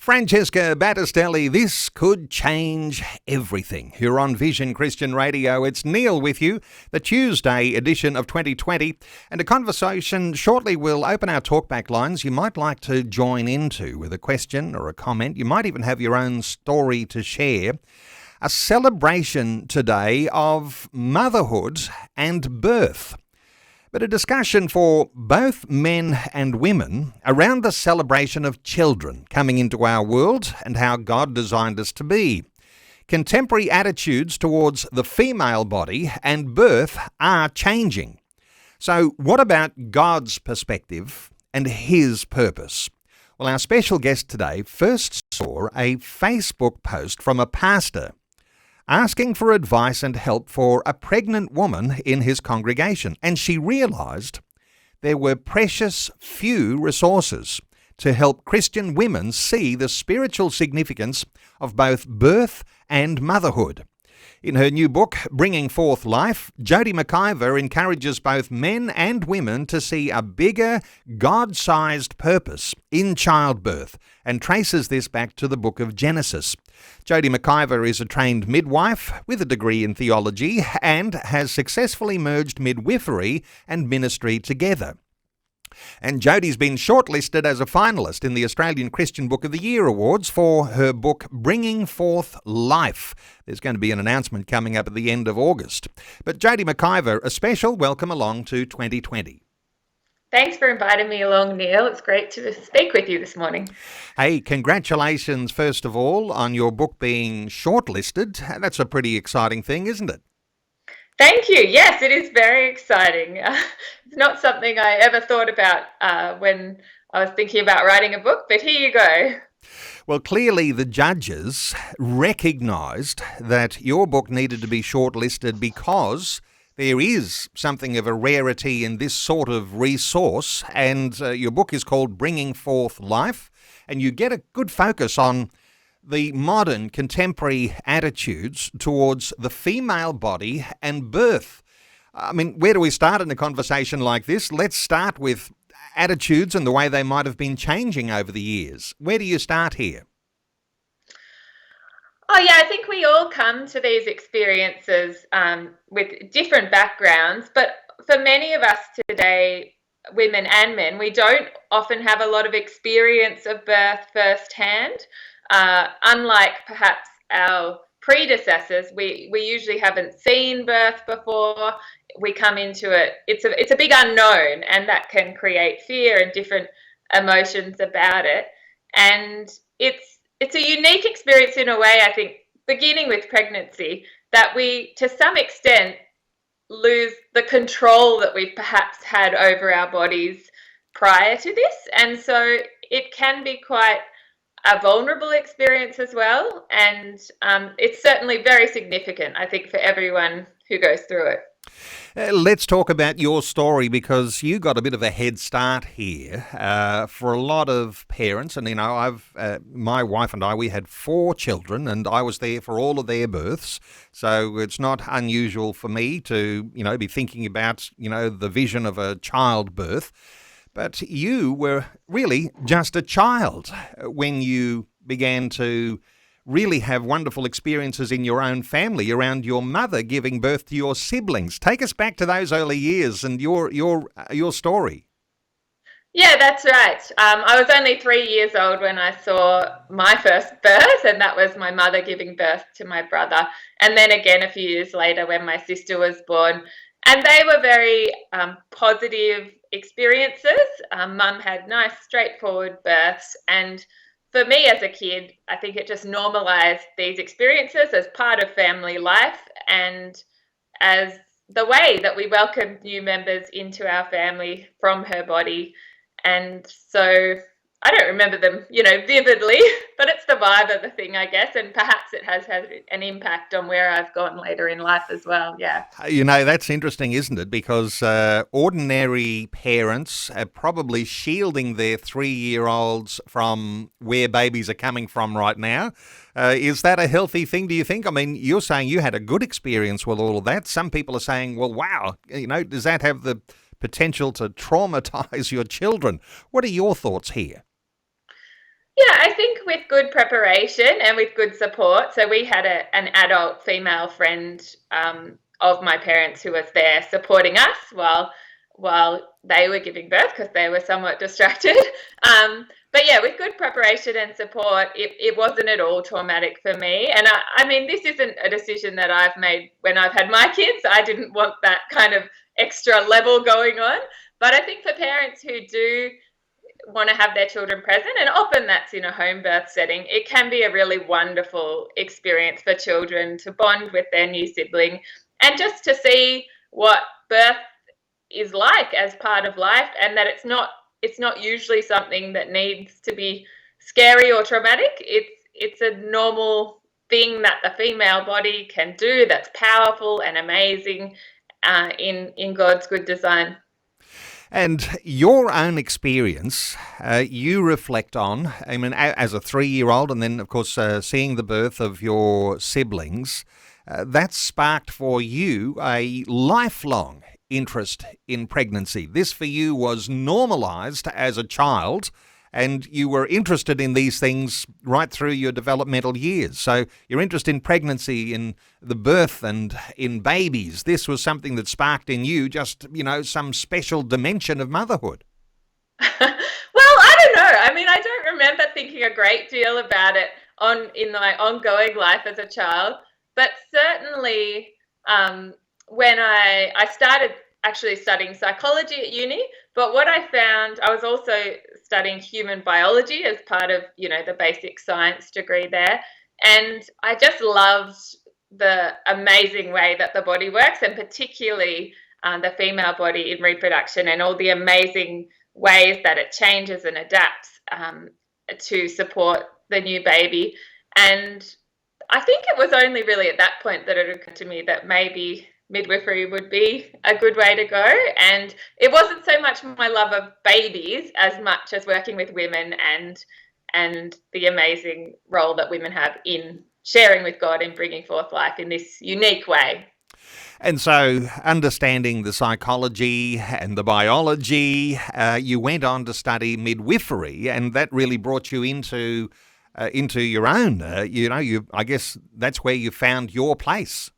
Francesca Battistelli, this could change everything. You're on Vision Christian Radio. It's Neil with you, the Tuesday edition of 2020, and a conversation shortly will open our talkback lines you might like to join into with a question or a comment. You might even have your own story to share. A celebration today of motherhood and birth, but a discussion for both men and women around the celebration of children coming into our world and how God designed us to be. Contemporary attitudes towards the female body and birth are changing. So what about God's perspective and His purpose? Well, our special guest today first saw a Facebook post from a pastor asking for advice and help for a pregnant woman in his congregation, and she realised there were precious few resources to help Christian women see the spiritual significance of both birth and motherhood. In her new book, Bringing Forth Life, Jodie McIver encourages both men and women to see a bigger, God-sized purpose in childbirth and traces this back to the book of Genesis. Jodie McIver is a trained midwife with a degree in theology and has successfully merged midwifery and ministry together. And Jodie's been shortlisted as a finalist in the Australian Christian Book of the Year Awards for her book Bringing Forth Life. There's going to be an announcement coming up at the end of August. But Jodie McIver, a special welcome along to 2020. Thanks for inviting me along, Neil. It's great to speak with you this morning. Hey, congratulations, first of all, on your book being shortlisted. That's a pretty exciting thing, isn't it? Thank you. Yes, it is very exciting. It's not something I ever thought about when I was thinking about writing a book, but here you go. Well, clearly the judges recognised that your book needed to be shortlisted because there is something of a rarity in this sort of resource, and your book is called Bringing Forth Life, and you get a good focus on the modern contemporary attitudes towards the female body and birth. I mean, where do we start in a conversation like this? Let's start with attitudes and the way they might have been changing over the years. Where do you start here? Oh, yeah, I think we all come to these experiences with different backgrounds, but for many of us today, women and men, we don't often have a lot of experience of birth firsthand. Unlike perhaps our predecessors, we usually haven't seen birth before. We come into it, it's a big unknown, and that can create fear and different emotions about it. And it's a unique experience in a way, I think, beginning with pregnancy, that we, to some extent, lose the control that we've perhaps had over our bodies prior to this. And so it can be quite a vulnerable experience as well. And it's certainly very significant, I think, for everyone who goes through it. Let's talk about your story, because you got a bit of a head start here for a lot of parents. And, you know, my wife and we had 4 children, and I was there for all of their births. So it's not unusual for me to, be thinking about, the vision of a childbirth. But you were really just a child when you began to really have wonderful experiences in your own family around your mother giving birth to your siblings. Take us back to those early years and your story. Yeah, that's right. I was only 3 years old when I saw my first birth, and that was my mother giving birth to my brother. And then again a few years later when my sister was born. And they were very positive experiences. Mum had nice, straightforward births. And for me as a kid, I think it just normalized these experiences as part of family life and as the way that we welcomed new members into our family from her body. And so I don't remember them, vividly, but it's the vibe of the thing, I guess. And perhaps it has had an impact on where I've gone later in life as well. Yeah. That's interesting, isn't it? Because ordinary parents are probably shielding their 3-year-olds from where babies are coming from right now. Is that a healthy thing, do you think? I mean, you're saying you had a good experience with all of that. Some people are saying, well, wow, does that have the potential to traumatize your children? What are your thoughts here? Yeah, I think with good preparation and with good support. So we had an adult female friend of my parents who was there supporting us while they were giving birth because they were somewhat distracted. But yeah, with good preparation and support, it wasn't at all traumatic for me. And I mean, this isn't a decision that I've made when I've had my kids. I didn't want that kind of extra level going on. But I think for parents who do want to have their children present, and often that's in a home birth setting, it can be a really wonderful experience for children to bond with their new sibling and just to see what birth is like as part of life, and that it's not usually something that needs to be scary or traumatic. It's a normal thing that the female body can do that's powerful and amazing in God's good design. And your own experience, you reflect on, I mean, as a 3-year-old, and then, of course, seeing the birth of your siblings, that sparked for you a lifelong interest in pregnancy. This for you was normalised as a child, and you were interested in these things right through your developmental years. So your interest in pregnancy, in the birth and in babies, this was something that sparked in you just, some special dimension of motherhood. Well, I don't know. I mean, I don't remember thinking a great deal about it in my ongoing life as a child, but certainly when I started actually studying psychology at uni, but what I found, I was also studying human biology as part of, the basic science degree there. And I just loved the amazing way that the body works, and particularly the female body in reproduction, and all the amazing ways that it changes and adapts to support the new baby. And I think it was only really at that point that it occurred to me that maybe midwifery would be a good way to go. And it wasn't so much my love of babies as much as working with women and the amazing role that women have in sharing with God and bringing forth life in this unique way. And so, understanding the psychology and the biology, you went on to study midwifery, and that really brought you into your own. I guess that's where you found your place.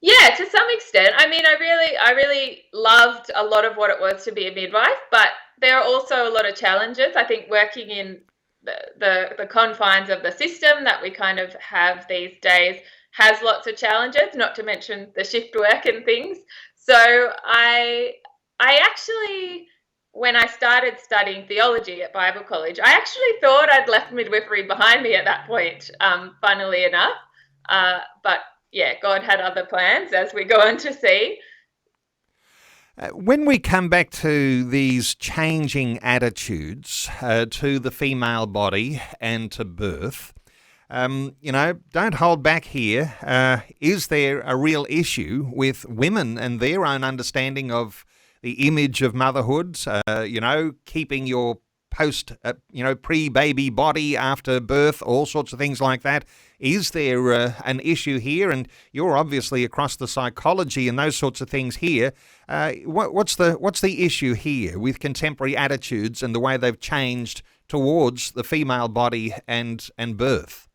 Yeah, to some extent. I mean, I really loved a lot of what it was to be a midwife, but there are also a lot of challenges. I think working in the confines of the system that we kind of have these days has lots of challenges, not to mention the shift work and things. So I actually, when I started studying theology at Bible college, I actually thought I'd left midwifery behind me at that point, funnily enough. But yeah, God had other plans, as we go on to see. When we come back to these changing attitudes to the female body and to birth, don't hold back here. Is there a real issue with women and their own understanding of the image of motherhood? Keeping your pre-baby body after birth, all sorts of things like that. Is there an issue here? And you're obviously across the psychology and those sorts of things here. What's the issue here with contemporary attitudes and the way they've changed towards the female body and birth?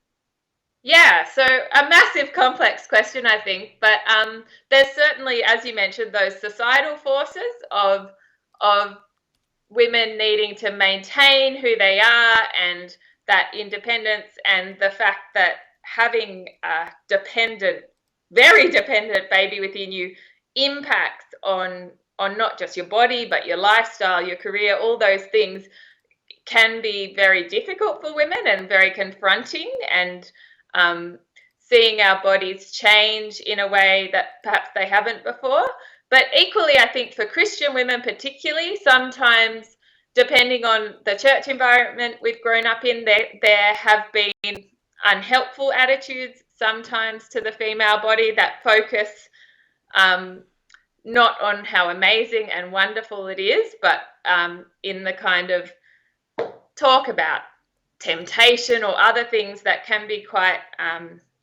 Yeah, so a massive complex question, I think, but there's certainly, as you mentioned, those societal forces of women needing to maintain who they are and that independence, and the fact that having a very dependent baby within you impacts on not just your body, but your lifestyle, your career, all those things can be very difficult for women and very confronting, and seeing our bodies change in a way that perhaps they haven't before. But equally, I think for Christian women particularly, sometimes depending on the church environment we've grown up in, there have been unhelpful attitudes sometimes to the female body that focus not on how amazing and wonderful it is, but in the kind of talk about temptation or other things that can be quite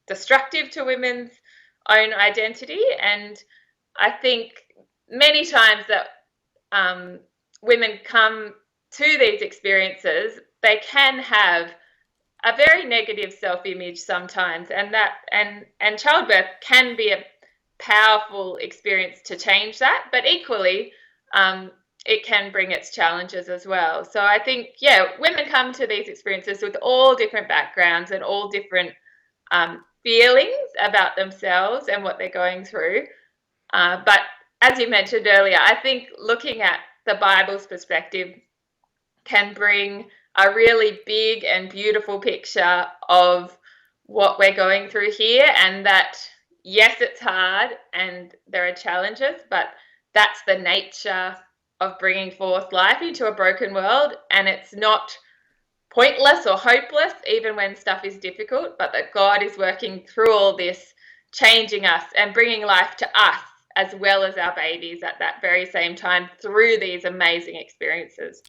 destructive to women's own identity. And I think many times that women come to these experiences they can have a very negative self-image sometimes, and childbirth can be a powerful experience to change that, but equally it can bring its challenges as well. So I think, women come to these experiences with all different backgrounds and all different feelings about themselves and what they're going through. But as you mentioned earlier, I think looking at the Bible's perspective can bring a really big and beautiful picture of what we're going through here, and that, yes, it's hard and there are challenges, but that's the nature of bringing forth life into a broken world, and it's not pointless or hopeless even when stuff is difficult, but that God is working through all this, changing us and bringing life to us as well as our babies at that very same time through these amazing experiences.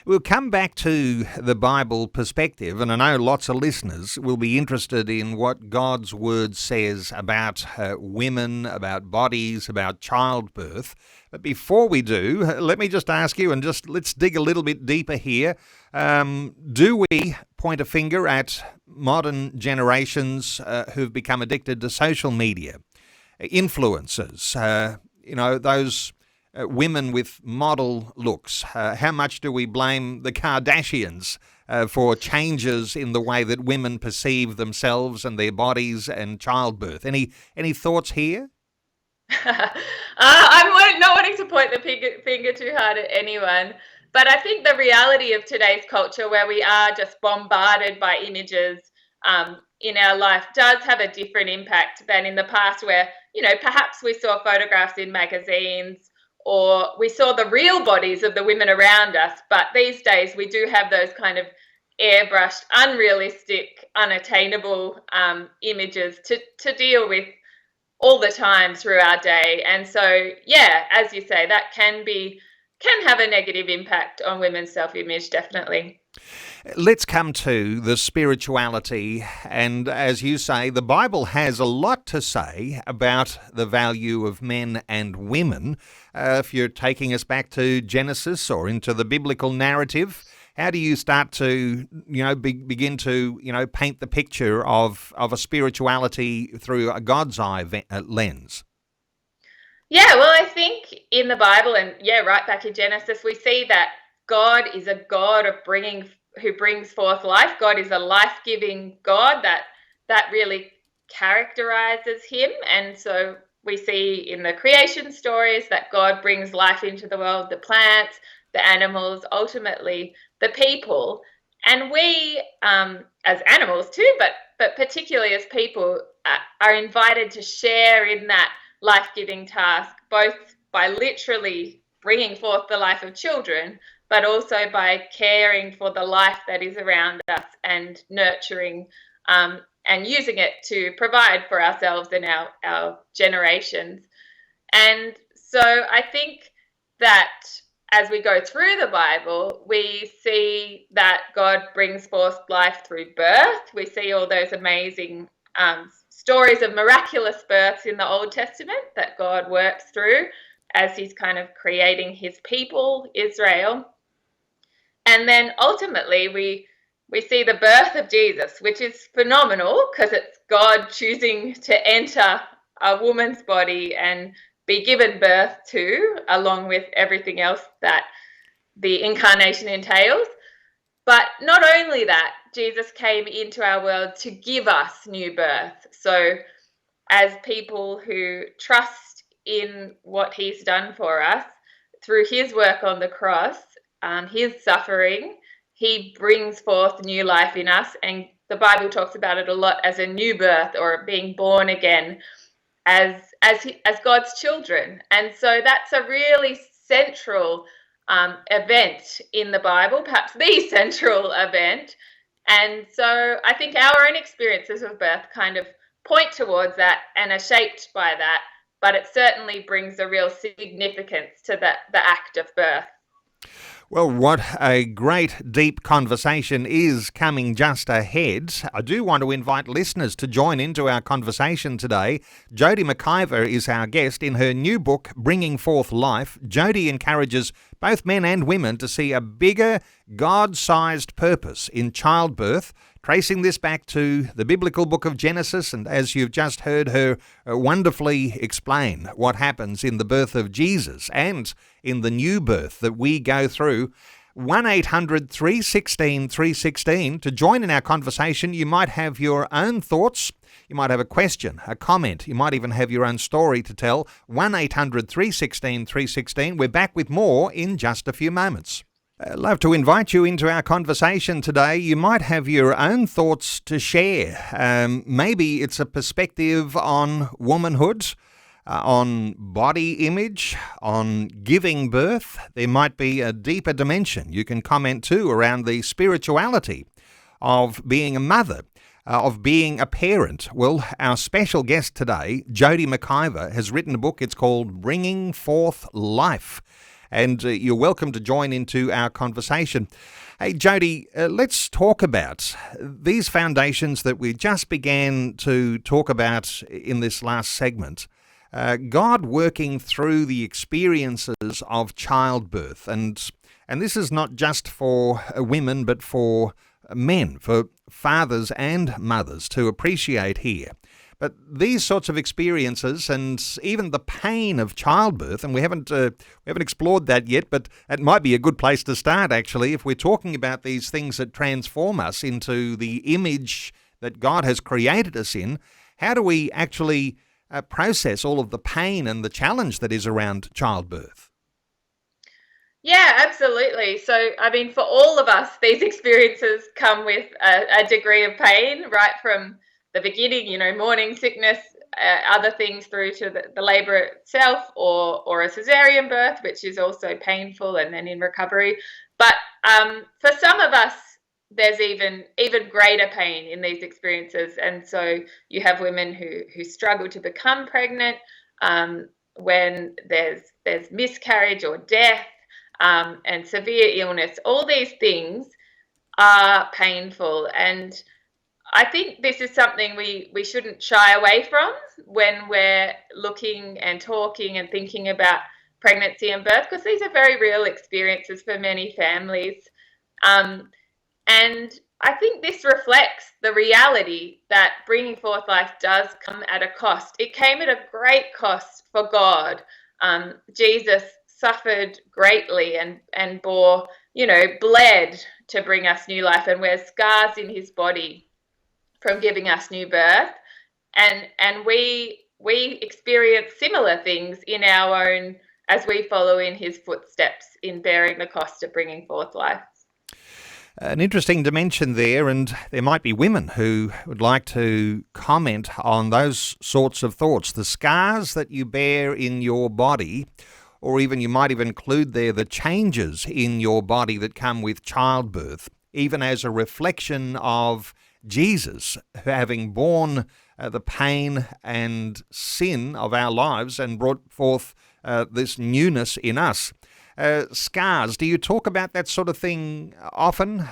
We'll come back to the Bible perspective, and I know lots of listeners will be interested in what God's Word says about women, about bodies, about childbirth. But before we do, let me just ask you, and let's dig a little bit deeper here. Do we point a finger at modern generations who've become addicted to social media, influencers, those women with model looks? How much do we blame the Kardashians for changes in the way that women perceive themselves and their bodies and childbirth? Any thoughts here? I'm not wanting to point the finger too hard at anyone, but I think the reality of today's culture, where we are just bombarded by images in our life, does have a different impact than in the past, where, perhaps we saw photographs in magazines or we saw the real bodies of the women around us. But these days we do have those kind of airbrushed, unrealistic, unattainable images to deal with all the time through our day. And so, as you say, that can have a negative impact on women's self-image, definitely. Let's come to the spirituality, and as you say, the Bible has a lot to say about the value of men and women. If you're taking us back to Genesis or into the biblical narrative, how do you start to, begin to, paint the picture of a spirituality through a God's eye lens? Yeah, well, I think in the Bible and right back in Genesis, we see that God is a God who brings forth life. God is a life-giving God that really characterizes him. And so we see in the creation stories that God brings life into the world, the plants, the animals, ultimately the people. And we, as animals too, but particularly as people, are invited to share in that life-giving task, both by literally bringing forth the life of children, but also by caring for the life that is around us and nurturing and using it to provide for ourselves and our generations. And so I think that as we go through the Bible, we see that God brings forth life through birth. We see all those amazing stories of miraculous births in the Old Testament that God works through as he's kind of creating his people, Israel. And then ultimately we see the birth of Jesus, which is phenomenal because it's God choosing to enter a woman's body and be given birth to, along with everything else that the incarnation entails. But not only that, Jesus came into our world to give us new birth. So as people who trust in what he's done for us through his work on the cross, his suffering, he brings forth new life in us. And the Bible talks about it a lot as a new birth or being born again as God's children. And so that's a really central event in the Bible, perhaps the central event. And so I think our own experiences of birth kind of point towards that and are shaped by that, but it certainly brings a real significance to the act of birth. Well, what a great deep conversation is coming just ahead. I do want to invite listeners to join into our conversation today. Jodie McIver is our guest. In her new book, Bringing Forth Life, Jodie encourages both men and women to see a bigger, God-sized purpose in childbirth, tracing this back to the biblical book of Genesis, and as you've just heard her wonderfully explain what happens in the birth of Jesus and in the new birth that we go through. 1-800-316-316. To join in our conversation, you might have your own thoughts, you might have a question, a comment, you might even have your own story to tell. 1-800-316-316. We're back with more in just a few moments. I'd love to invite you into our conversation today. You might have your own thoughts to share. Maybe it's a perspective on womanhood, on body image, on giving birth. There might be a deeper dimension. You can comment too around the spirituality of being a mother, of being a parent. Well, our special guest today, Jodie McIver, has written a book. It's called Bringing Forth Life. And you're welcome to join into our conversation. Hey, Jodie, let's talk about these foundations that we just began to talk about in this last segment. God working through the experiences of childbirth. And this is not just for women, but for men, for fathers and mothers to appreciate here. But these sorts of experiences and even the pain of childbirth, and we haven't explored that yet, but it might be a good place to start, actually, if we're talking about these things that transform us into the image that God has created us in. How do we actually process all of the pain and the challenge that is around childbirth? Yeah, absolutely. So, I mean, for all of us, these experiences come with a degree of pain, right from the beginning, morning sickness, other things through to the labour itself, or a cesarean birth, which is also painful and then in recovery. But for some of us, there's even greater pain in these experiences. And so you have women who struggle to become pregnant when there's miscarriage or death and severe illness. All these things are painful, and I think this is something we shouldn't shy away from when we're looking and talking and thinking about pregnancy and birth, because these are very real experiences for many families. And I think this reflects the reality that bringing forth life does come at a cost. It came at a great cost for God. Jesus suffered greatly and bore, bled to bring us new life, and wears scars in his body from giving us new birth, and we experience similar things in our own as we follow in his footsteps in bearing the cost of bringing forth life. An interesting dimension there, and there might be women who would like to comment on those sorts of thoughts. The scars that you bear in your body, or even you might even include there the changes in your body that come with childbirth, even as a reflection of Jesus having borne the pain and sin of our lives and brought forth this newness in us. Scars, do you talk about that sort of thing often?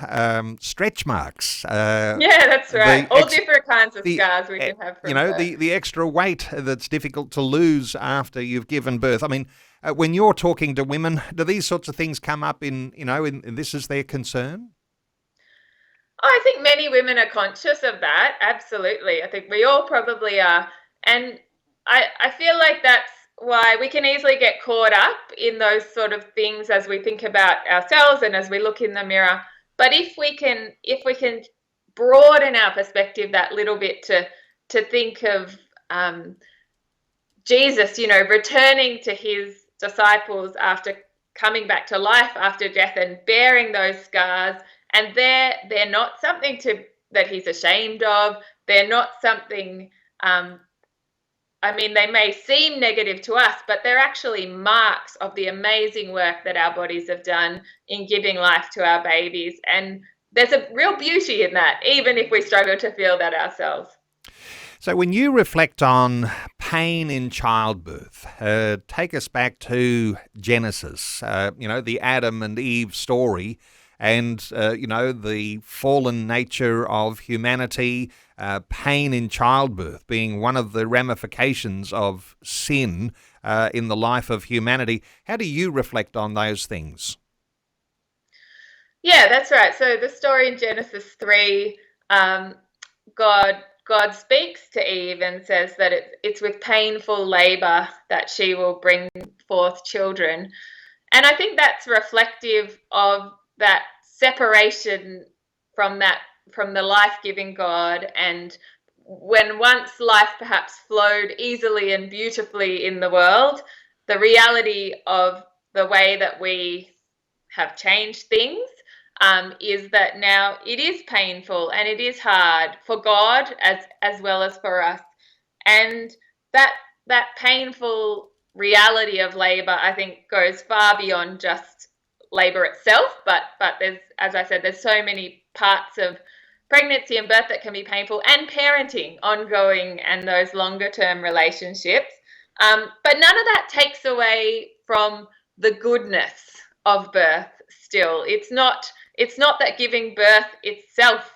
Stretch marks. Yeah, that's right. All different kinds of scars we can have from birth. The extra weight that's difficult to lose after you've given birth. I mean, when you're talking to women, do these sorts of things come up in this is their concern? I think many women are conscious of that. Absolutely. I think we all probably are. And I feel like that's why we can easily get caught up in those sort of things as we think about ourselves and as we look in the mirror. But if we can broaden our perspective that little bit to think of Jesus, returning to his disciples after coming back to life after death and bearing those scars, and they're not something that he's ashamed of. They're not something, they may seem negative to us, but they're actually marks of the amazing work that our bodies have done in giving life to our babies. And there's a real beauty in that, even if we struggle to feel that ourselves. So when you reflect on pain in childbirth, take us back to Genesis, the Adam and Eve story, and, the fallen nature of humanity, pain in childbirth being one of the ramifications of sin in the life of humanity. How do you reflect on those things? Yeah, that's right. So the story in Genesis 3, God speaks to Eve and says that it's with painful labor that she will bring forth children. And I think that's reflective of that separation from the life-giving God, and when once life perhaps flowed easily and beautifully in the world, the reality of the way that we have changed things is that now it is painful and it is hard for God as well as for us. And that painful reality of labor, I think, goes far beyond just labor itself. But there's, as I said, there's so many parts of pregnancy and birth that can be painful, and parenting, ongoing, and those longer term relationships. But none of that takes away from the goodness of birth. Still, it's not that giving birth itself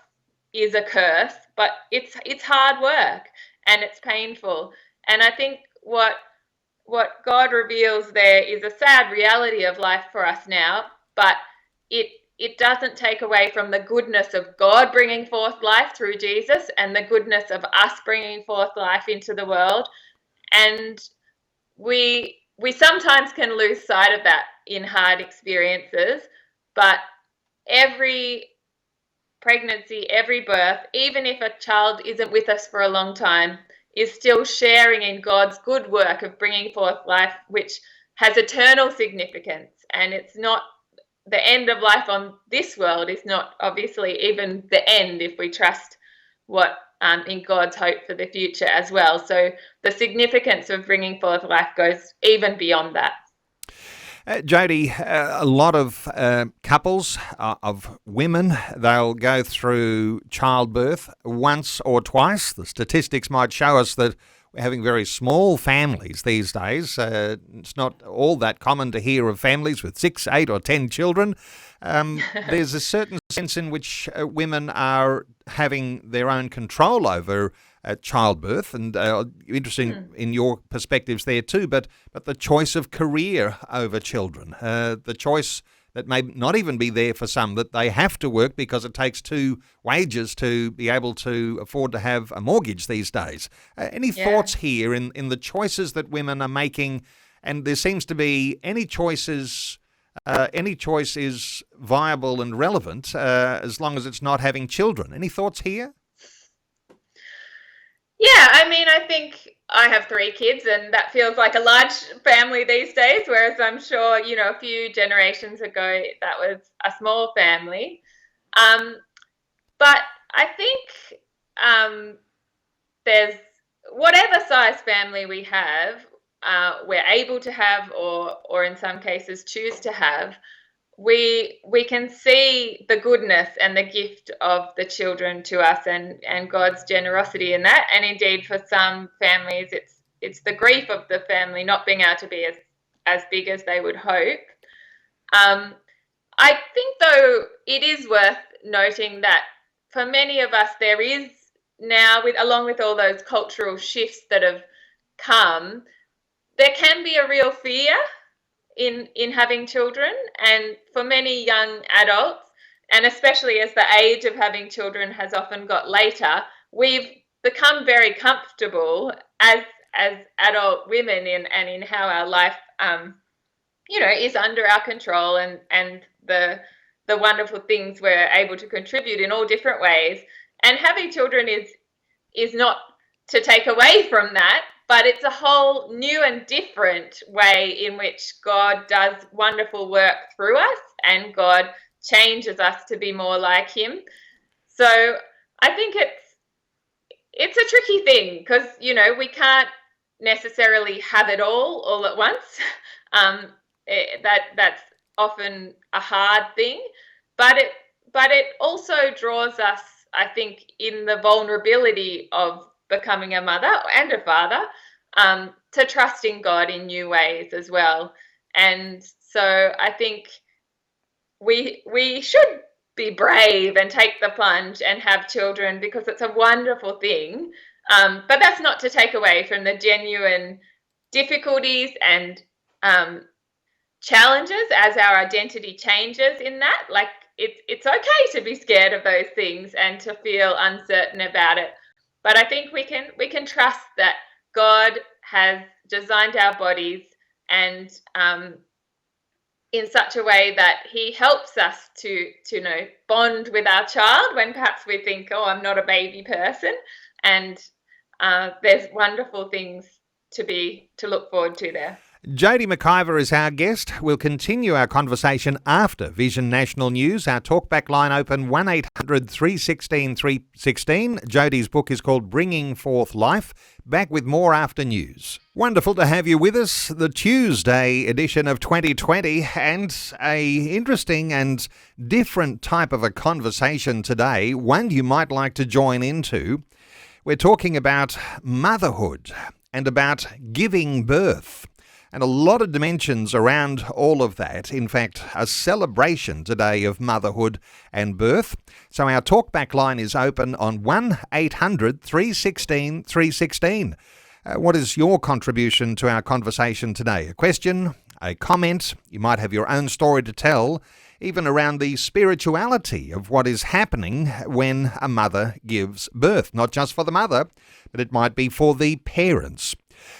is a curse, but it's hard work and it's painful. And I think what God reveals there is a sad reality of life for us now, but it doesn't take away from the goodness of God bringing forth life through Jesus, and the goodness of us bringing forth life into the world. And we sometimes can lose sight of that in hard experiences, but every pregnancy, every birth, even if a child isn't with us for a long time, is still sharing in God's good work of bringing forth life, which has eternal significance. And it's not the end of life on this world, is not obviously even the end if we trust what in God's hope for the future as well. So the significance of bringing forth life goes even beyond that. Jodie, a lot of couples, of women, they'll go through childbirth once or twice. The statistics might show us that we're having very small families these days. It's not all that common to hear of families with 6, 8 or 10 children. There's a certain sense in which women are having their own control over childbirth, and interesting in your perspectives there too, but the choice of career over children, the choice that may not even be there for some, that they have to work because it takes 2 wages to be able to afford to have a mortgage these days. Any thoughts here in the choices that women are making? And there seems to be any choice is viable and relevant as long as it's not having children. Any thoughts here? Yeah, I mean, I think I have 3 kids, and that feels like a large family these days, whereas I'm sure, a few generations ago, that was a small family. But I think there's whatever size family we have, we're able to have, or in some cases choose to have, we can see the goodness and the gift of the children to us, and God's generosity in that. And indeed, for some families, it's the grief of the family not being able to be as big as they would hope. I think, though, it is worth noting that for many of us, there is now, along with all those cultural shifts that have come, there can be a real fear in having children. And for many young adults, and especially as the age of having children has often got later, we've become very comfortable as adult women in how our life is under our control, and the wonderful things we're able to contribute in all different ways. And having children is not to take away from that, but it's a whole new and different way in which God does wonderful work through us, and God changes us to be more like Him. So I think it's a tricky thing, because we can't necessarily have it all at once. That's often a hard thing, but it also draws us, I think, in the vulnerability of becoming a mother and a father, to trusting God in new ways as well. And so I think we should be brave and take the plunge and have children, because it's a wonderful thing. But that's not to take away from the genuine difficulties and challenges as our identity changes in that. Like, it's okay to be scared of those things and to feel uncertain about it. But I think we can trust that God has designed our bodies and in such a way that he helps us to bond with our child when perhaps we think, oh, I'm not a baby person. And there's wonderful things to look forward to there. Jodie McIver is our guest. We'll continue our conversation after Vision National News. Our talkback line open 1800 316 316. Jodies' book is called Bringing Forth Life. Back with more after news. Wonderful to have you with us. The Tuesday edition of 2020, and a interesting and different type of a conversation today, one you might like to join into. We're talking about motherhood and about giving birth. And a lot of dimensions around all of that. In fact, a celebration today of motherhood and birth. So our talkback line is open on 1800 316 316. What is your contribution to our conversation today? A question, a comment, you might have your own story to tell, even around the spirituality of what is happening when a mother gives birth. Not just for the mother, but it might be for the parents.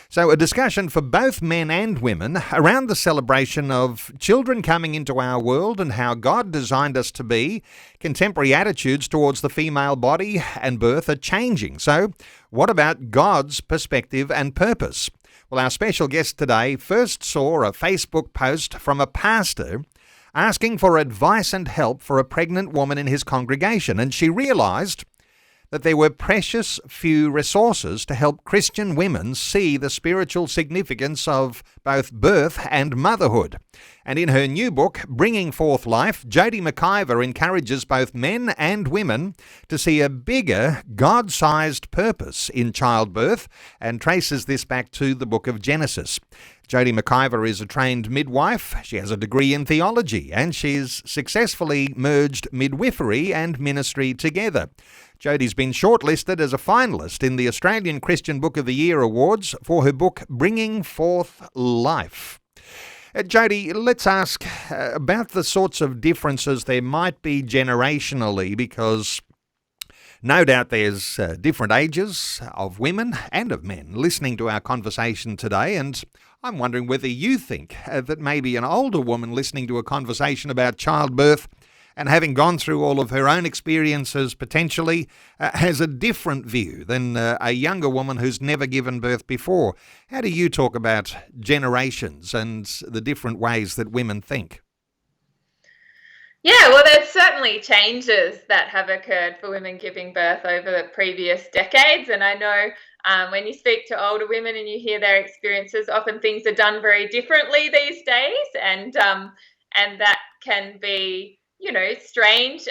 So a discussion for both men and women around the celebration of children coming into our world and how God designed us to be. Contemporary attitudes towards the female body and birth are changing. So what about God's perspective and purpose? Well, our special guest today first saw a Facebook post from a pastor asking for advice and help for a pregnant woman in his congregation, and she realised that there were precious few resources to help Christian women see the spiritual significance of both birth and motherhood. And in her new book, Bringing Forth Life, Jodie McIver encourages both men and women to see a bigger, God-sized purpose in childbirth and traces this back to the book of Genesis. Jodie McIver is a trained midwife. She has a degree in theology, and she's successfully merged midwifery and ministry together. Jodie's been shortlisted as a finalist in the Australian Christian Book of the Year Awards for her book Bringing Forth Life. Jodie, let's ask about the sorts of differences there might be generationally, because no doubt there's different ages of women and of men listening to our conversation today, and I'm wondering whether you think that maybe an older woman listening to a conversation about childbirth and having gone through all of her own experiences potentially has a different view than a younger woman who's never given birth before. How do you talk about generations and the different ways that women think? Yeah, well, there's certainly changes that have occurred for women giving birth over the previous decades. And I know when you speak to older women and you hear their experiences, often things are done very differently these days. And that can be, strange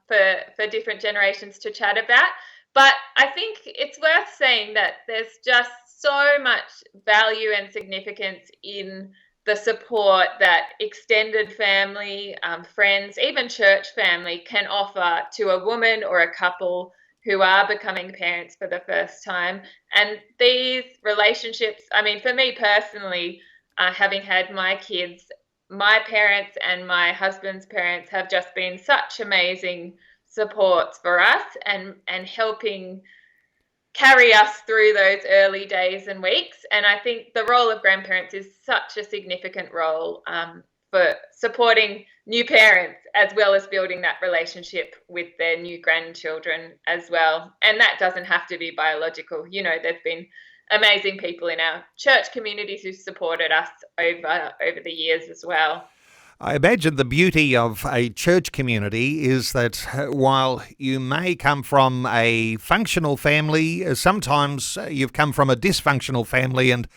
for different generations to chat about. But I think it's worth saying that there's just so much value and significance in the support that extended family, friends, even church family can offer to a woman or a couple who are becoming parents for the first time. And these relationships, for me personally, having had my kids, my parents and my husband's parents have just been such amazing supports for us and helping carry us through those early days and weeks. And I think the role of grandparents is such a significant role for supporting new parents, as well as building that relationship with their new grandchildren as well. And that doesn't have to be biological. There's been amazing people in our church communities who supported us over the years as well. I imagine the beauty of a church community is that while you may come from a functional family, sometimes you've come from a dysfunctional family, and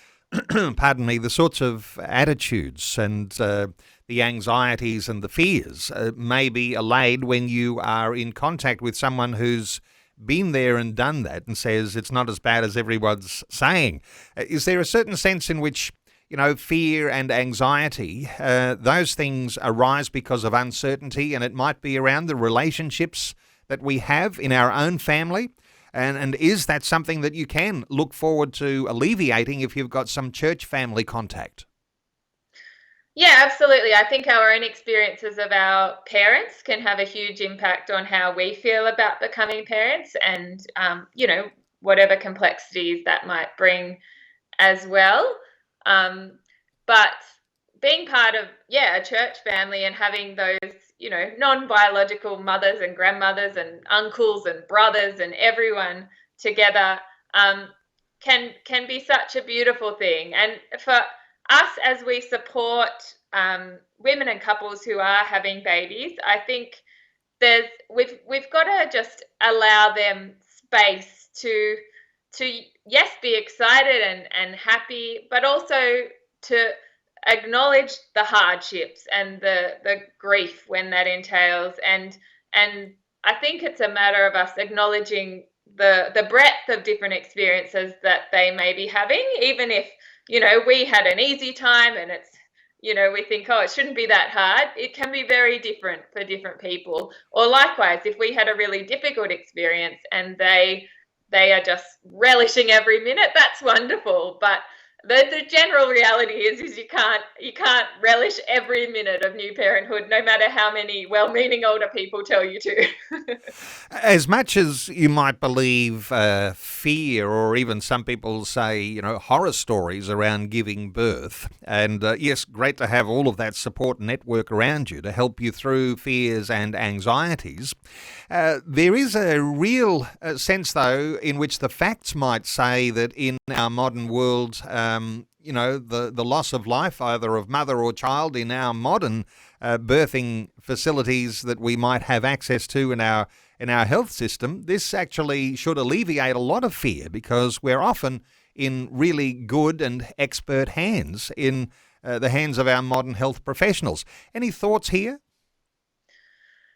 pardon me, the sorts of attitudes and the anxieties and the fears may be allayed when you are in contact with someone who's been there and done that and says it's not as bad as everyone's saying. Is there a certain sense in which, fear and anxiety, those things arise because of uncertainty, and it might be around the relationships that we have in our own family? And is that something that you can look forward to alleviating if you've got some church family contact? Yeah, absolutely. I think our own experiences of our parents can have a huge impact on how we feel about becoming parents and, whatever complexities that might bring as well. Um, but being part of, a church family and having those, non-biological mothers and grandmothers and uncles and brothers and everyone together um, can be such a beautiful thing. And for us, as we support women and couples who are having babies, I think we've got to just allow them space to yes, be excited and happy, but also to acknowledge the hardships and the grief when that entails. And I think it's a matter of us acknowledging the breadth of different experiences that they may be having, even if, we had an easy time and it's, we think, oh, it shouldn't be that hard. It can be very different for different people. Or likewise, if we had a really difficult experience and they are just relishing every minute, that's wonderful. But the general reality is you can't relish every minute of new parenthood, no matter how many well-meaning older people tell you to. As much as you might believe fear, or even some people say, horror stories around giving birth, and yes, great to have all of that support network around you to help you through fears and anxieties. There is a real sense, though, in which the facts might say that in our modern world, the loss of life, either of mother or child, in our modern birthing facilities that we might have access to in our health system, this actually should alleviate a lot of fear, because we're often in really good and expert hands in the hands of our modern health professionals. Any thoughts here?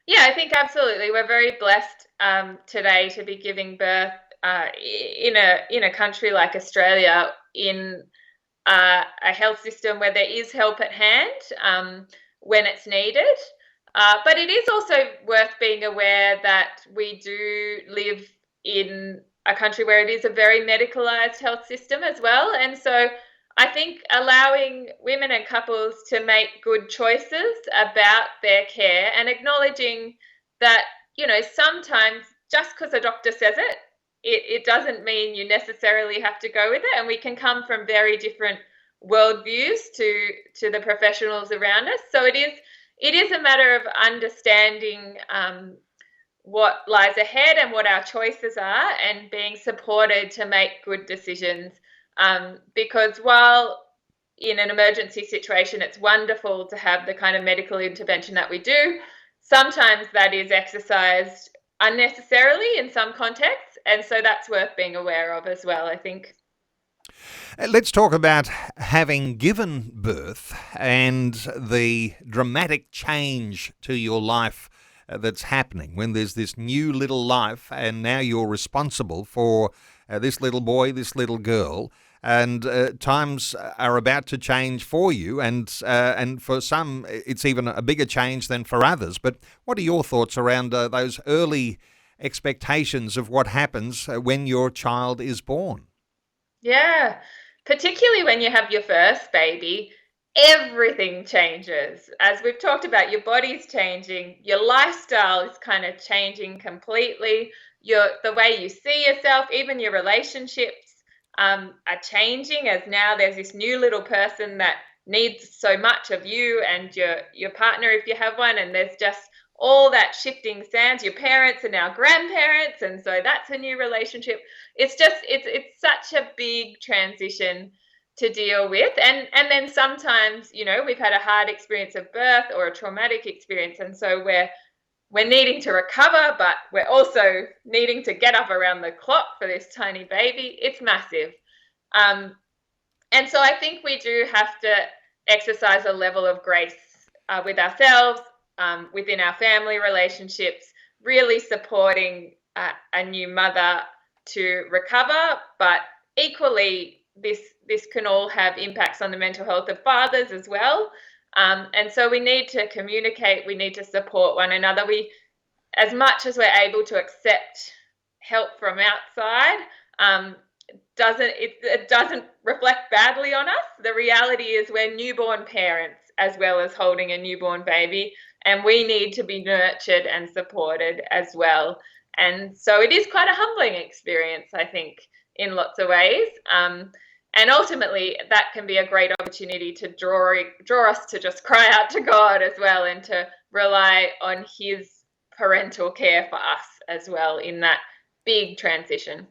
Yeah, I think absolutely. We're very blessed today to be giving birth in a country like Australia, in a health system where there is help at hand when it's needed. But it is also worth being aware that we do live in a country where it is a very medicalised health system as well. And so I think allowing women and couples to make good choices about their care and acknowledging that, sometimes just because a doctor says it doesn't mean you necessarily have to go with it. And we can come from very different worldviews to the professionals around us. So it is a matter of understanding what lies ahead and what our choices are, and being supported to make good decisions. Because while in an emergency situation, it's wonderful to have the kind of medical intervention that we do, sometimes that is exercised unnecessarily in some contexts. And so that's worth being aware of as well, I think. Let's talk about having given birth and the dramatic change to your life that's happening when there's this new little life, and now you're responsible for this little boy, this little girl, and times are about to change for you, and for some it's even a bigger change than for others. But what are your thoughts around those early expectations of what happens when your child is born? Yeah, particularly when you have your first baby, everything changes. As we've talked about, your body's changing, your lifestyle is kind of changing completely. The way you see yourself, even your relationships are changing, as now there's this new little person that needs so much of you and your partner if you have one, and there's just all that shifting sands. Your parents are now grandparents, and so that's a new relationship. It's such a big transition to deal with, and then sometimes we've had a hard experience of birth or a traumatic experience, and so we're needing to recover, but we're also needing to get up around the clock for this tiny baby. It's massive. And so I think we do have to exercise a level of grace with ourselves, within our family relationships, really supporting a new mother to recover, but equally this can all have impacts on the mental health of fathers as well. And so we need to communicate, we need to support one another. As much as we're able to accept help from outside, it doesn't reflect badly on us. The reality is we're newborn parents as well as holding a newborn baby, and we need to be nurtured and supported as well. And so it is quite a humbling experience, I think, in lots of ways. And ultimately, that can be a great opportunity to draw us to just cry out to God as well, and to rely on His parental care for us as well in that big transition.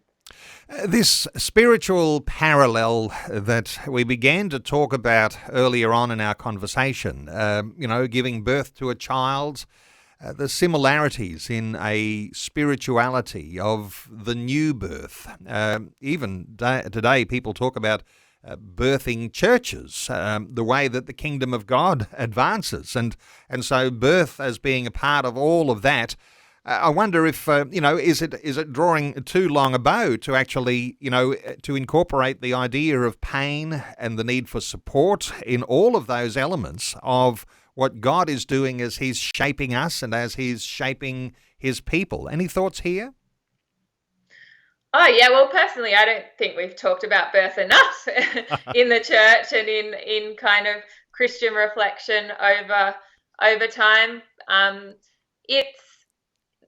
This spiritual parallel that we began to talk about earlier on in our conversation, giving birth to a child, the similarities in a spirituality of the new birth. Even today, people talk about birthing churches, the way that the kingdom of God advances. And so birth as being a part of all of that. I wonder if, is it drawing too long a bow to actually, to incorporate the idea of pain and the need for support in all of those elements of what God is doing as He's shaping us and as He's shaping His people. Any thoughts here? Oh, yeah. Well, personally, I don't think we've talked about birth enough in the church and in kind of Christian reflection over time.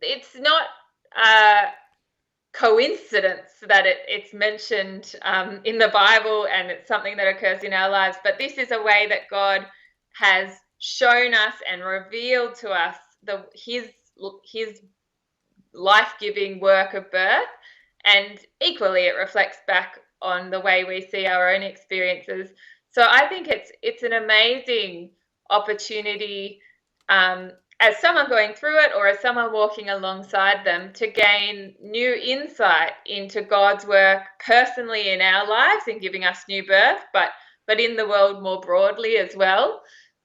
It's not a coincidence that it's mentioned in the Bible, and it's something that occurs in our lives. But this is a way that God has shown us and revealed to us His life-giving work of birth. And equally, it reflects back on the way we see our own experiences. So I think it's an amazing opportunity as someone going through it, or as someone walking alongside them, to gain new insight into God's work personally in our lives in giving us new birth, but in the world more broadly as well.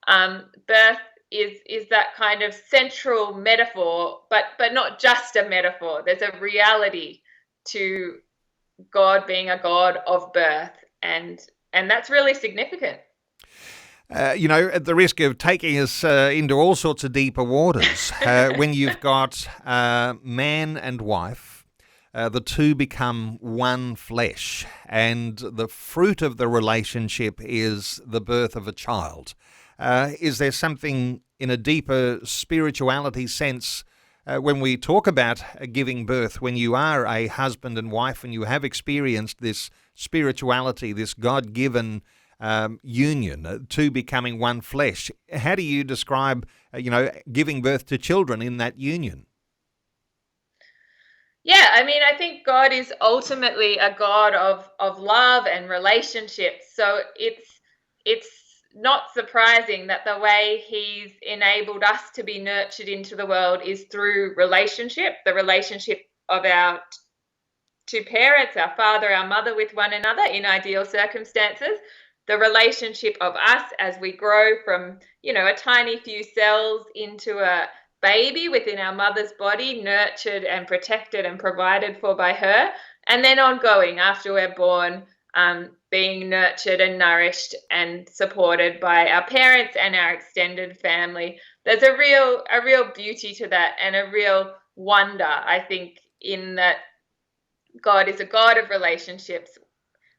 Birth is that kind of central metaphor, but not just a metaphor. There's a reality to God being a God of birth, and that's really significant. At the risk of taking us into all sorts of deeper waters, when you've got man and wife, the two become one flesh, and the fruit of the relationship is the birth of a child. Is there something in a deeper spirituality sense when we talk about giving birth, when you are a husband and wife and you have experienced this spirituality, this God-given union, two becoming one flesh? How do you describe, giving birth to children in that union? Yeah, I mean, I think God is ultimately a God of love and relationships. So it's not surprising that the way He's enabled us to be nurtured into the world is through relationship, the relationship of our two parents, our father, our mother, with one another in ideal circumstances, the relationship of us as we grow from, a tiny few cells into a baby within our mother's body, nurtured and protected and provided for by her, and then ongoing after we're born, being nurtured and nourished and supported by our parents and our extended family. There's a real beauty to that, and a real wonder, I think, in that God is a God of relationships.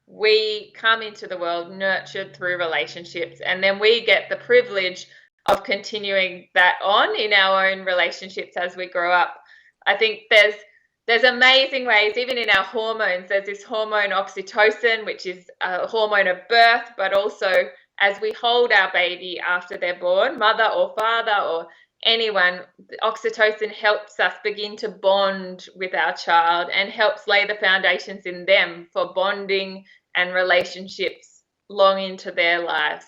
We come into the world nurtured through relationships, and then we get the privilege of continuing that on in our own relationships as we grow up. I think there's amazing ways, even in our hormones. There's this hormone oxytocin, which is a hormone of birth, but also as we hold our baby after they're born, mother or father or anyone, oxytocin helps us begin to bond with our child and helps lay the foundations in them for bonding and relationships long into their lives.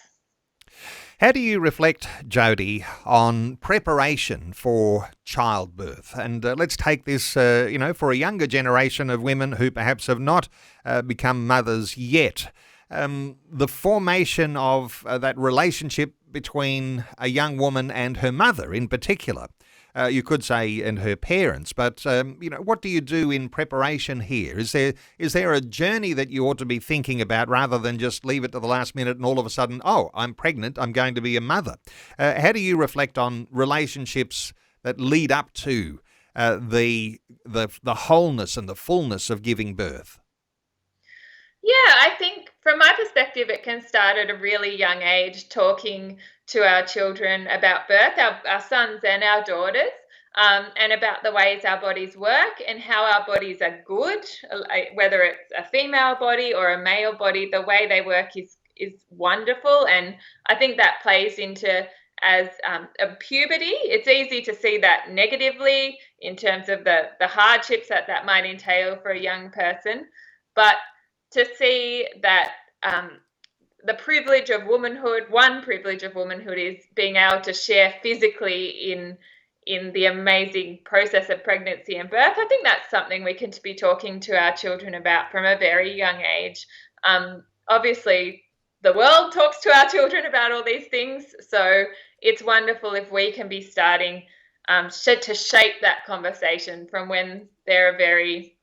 How do you reflect, Jodie, on preparation for childbirth? And let's take this, for a younger generation of women who perhaps have not become mothers yet. The formation of that relationship between a young woman and her mother in particular. you could say, and her parents. But what do you do in preparation here? Is there a journey that you ought to be thinking about rather than just leave it to the last minute and all of a sudden, oh, I'm pregnant, I'm going to be a mother? How do you reflect on relationships that lead up to the wholeness and the fullness of giving birth? Yeah, I think from my perspective, it can start at a really young age, talking to our children about birth, our sons and our daughters, and about the ways our bodies work and how our bodies are good, whether it's a female body or a male body, the way they work is wonderful. And I think that plays into as a puberty. It's easy to see that negatively in terms of the hardships that might entail for a young person. But to see that the privilege of womanhood, one privilege of womanhood is being able to share physically in the amazing process of pregnancy and birth. I think that's something we can be talking to our children about from a very young age. Obviously, the world talks to our children about all these things, so it's wonderful if we can be starting to shape that conversation from when they're very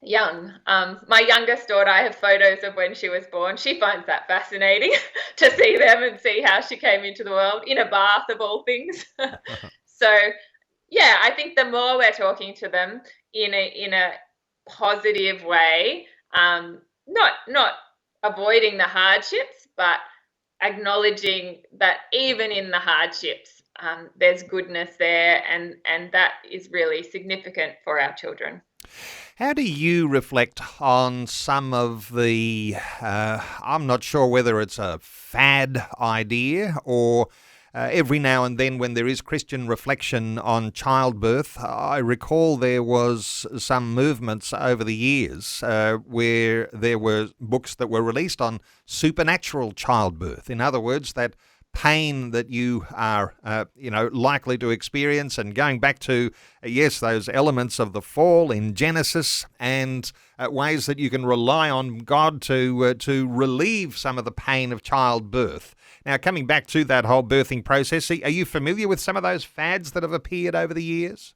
young. My youngest daughter, I have photos of when she was born. She finds that fascinating to see them and see how she came into the world in a bath of all things. So, yeah, I think the more we're talking to them in a positive way, not avoiding the hardships, but acknowledging that even in the hardships, there's goodness there, and that is really significant for our children. How do you reflect on some of the, I'm not sure whether it's a fad idea or every now and then when there is Christian reflection on childbirth? I recall there was some movements over the years where there were books that were released on supernatural childbirth. In other words, that pain that you are, likely to experience, and going back to, yes, those elements of the fall in Genesis, and ways that you can rely on God to relieve some of the pain of childbirth. Now, coming back to that whole birthing process, are you familiar with some of those fads that have appeared over the years?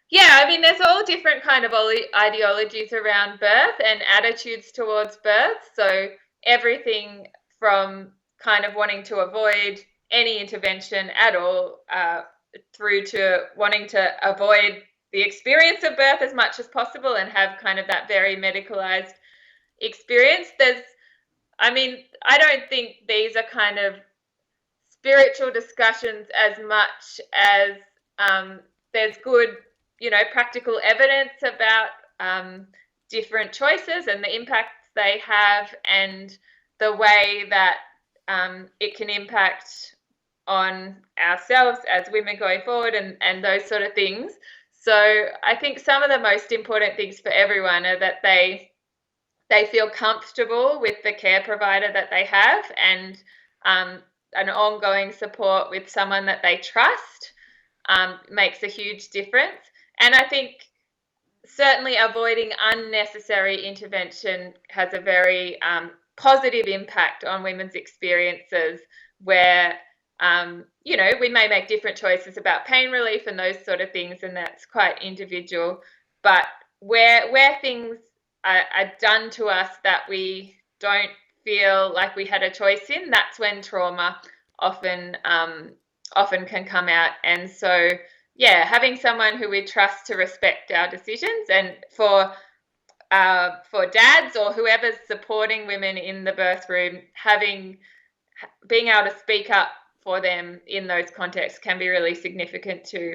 Yeah, I mean, there's all different kind of ideologies around birth and attitudes towards birth. So everything from kind of wanting to avoid any intervention at all, through to wanting to avoid the experience of birth as much as possible and have kind of that very medicalized experience. I don't think these are kind of spiritual discussions as much as there's good, practical evidence about different choices and the impacts they have, and the way that it can impact on ourselves as women going forward, and those sort of things. So I think some of the most important things for everyone are that they feel comfortable with the care provider that they have, and an ongoing support with someone that they trust makes a huge difference. And I think certainly avoiding unnecessary intervention has a very positive impact on women's experiences, where we may make different choices about pain relief and those sort of things, and that's quite individual. But where things are done to us that we don't feel like we had a choice in, that's when trauma often can come out. And so, yeah, having someone who we trust to respect our decisions, and for dads or whoever's supporting women in the birth room, being able to speak up for them in those contexts can be really significant too.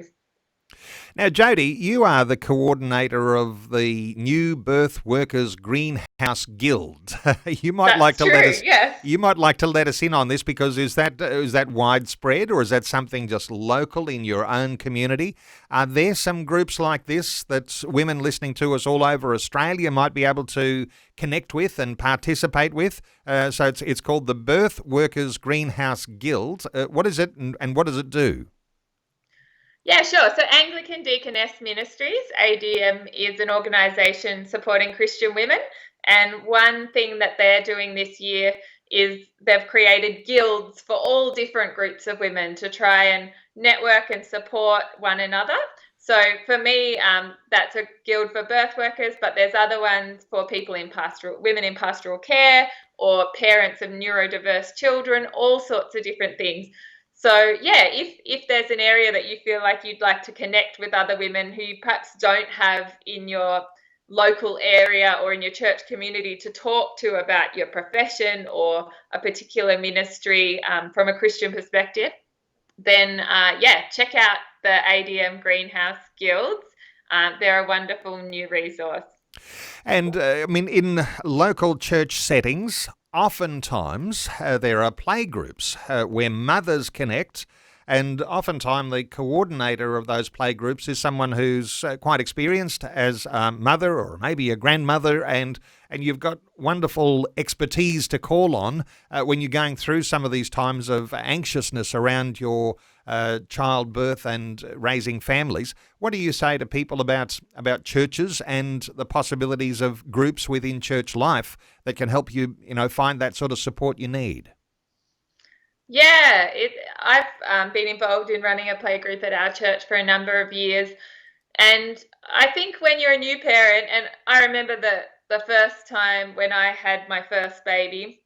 Now, Jodie, you are the coordinator of the New Birth Workers Greenhouse Guild. You might That's like to true, let us. yes. You might like to let us in on this, because is that widespread, or is that something just local in your own community? Are there some groups like this that women listening to us all over Australia might be able to connect with and participate with? So it's called the Birth Workers Greenhouse Guild. What is it, and what does it do? Yeah, sure. So Anglican Deaconess Ministries, ADM, is an organisation supporting Christian women. And one thing that they're doing this year is they've created guilds for all different groups of women to try and network and support one another. So for me, that's a guild for birth workers, but there's other ones for people in women in pastoral care, or parents of neurodiverse children, all sorts of different things. So yeah, if there's an area that you feel like you'd like to connect with other women who you perhaps don't have in your local area or in your church community to talk to about your profession or a particular ministry from a Christian perspective, then check out the ADM Greenhouse Guilds. They're a wonderful new resource. And in local church settings, oftentimes there are playgroups where mothers connect, and oftentimes the coordinator of those playgroups is someone who's quite experienced as a mother or maybe a grandmother, and you've got wonderful expertise to call on when you're going through some of these times of anxiousness around your childbirth and raising families. What do you say to people about churches and the possibilities of groups within church life that can help you, find that sort of support you need? Yeah, I've been involved in running a playgroup at our church for a number of years. And I think when you're a new parent, and I remember the first time when I had my first baby,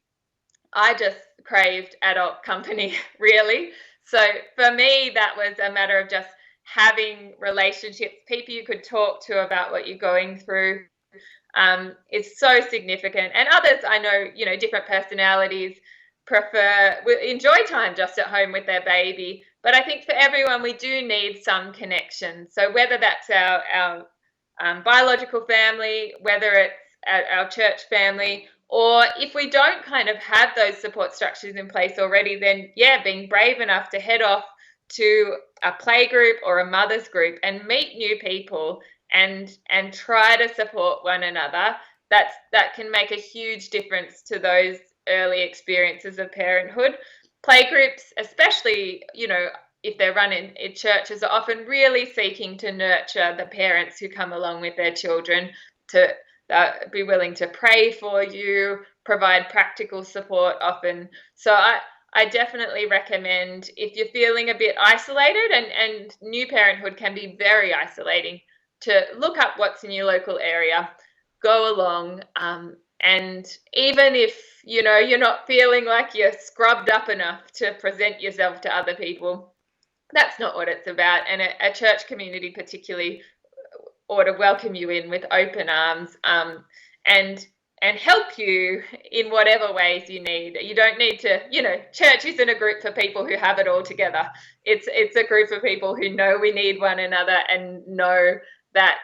I just craved adult company, really. So for me, that was a matter of just having relationships, people you could talk to about what you're going through. Is so significant. And others, I know, different personalities enjoy time just at home with their baby. But I think for everyone, we do need some connection. So whether that's our biological family, whether it's our church family, or if we don't kind of have those support structures in place already, then being brave enough to head off to a play group or a mother's group and meet new people and try to support one another, that can make a huge difference to those early experiences of parenthood. Playgroups, especially, if they're run in churches, are often really seeking to nurture the parents who come along with their children, to be willing to pray for you, provide practical support often. So I definitely recommend, if you're feeling a bit isolated, and new parenthood can be very isolating, to look up what's in your local area, go along, and even if you're not feeling like you're scrubbed up enough to present yourself to other people, that's not what it's about. And a church community particularly ought to welcome you in with open arms, and help you in whatever ways you need. You don't need to, church isn't a group for people who have it all together. It's a group of people who know we need one another and know that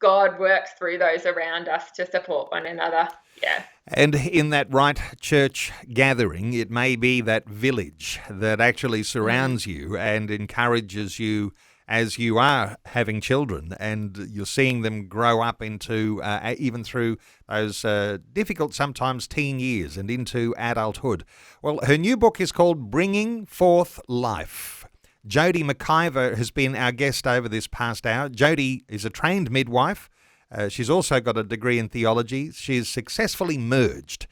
God works through those around us to support one another. Yeah. And in that right church gathering, it may be that village that actually surrounds you and encourages you as you are having children, and you're seeing them grow up into, even through those difficult, sometimes teen years and into adulthood. Well, her new book is called Bringing Forth Life. Jodie McIver has been our guest over this past hour. Jodie is a trained midwife. She's also got a degree in theology. She's successfully merged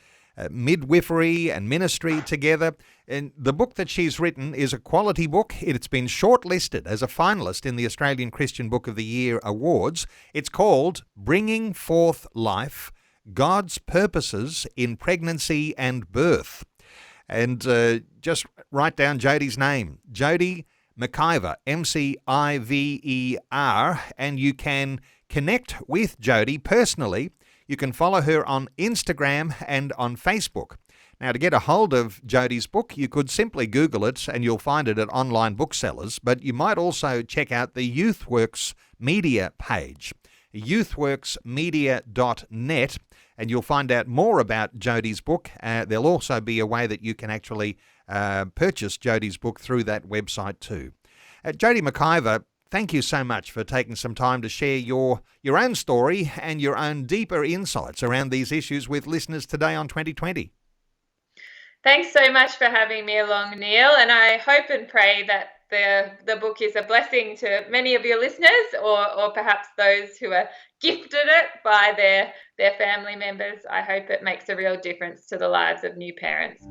midwifery and ministry together. And the book that she's written is a quality book. It's been shortlisted as a finalist in the Australian Christian Book of the Year Awards. It's called Bringing Forth Life, God's Purposes in Pregnancy and Birth. And just write down Jodie's name, Jodie McIver, MCIVER, and you can connect with Jodie personally. You can follow her on Instagram and on Facebook. Now, to get a hold of Jodie's book, you could simply Google it and you'll find it at online booksellers, but you might also check out the YouthWorks Media page, youthworksmedia.net, and you'll find out more about Jodie's book. There'll also be a way that you can actually purchase Jodie's book through that website too. Jodie McIver, thank you so much for taking some time to share your own story and your own deeper insights around these issues with listeners today on 2020. Thanks so much for having me along, Neil, and I hope and pray that the book is a blessing to many of your listeners, or perhaps those who are gifted it by their family members. I hope it makes a real difference to the lives of new parents.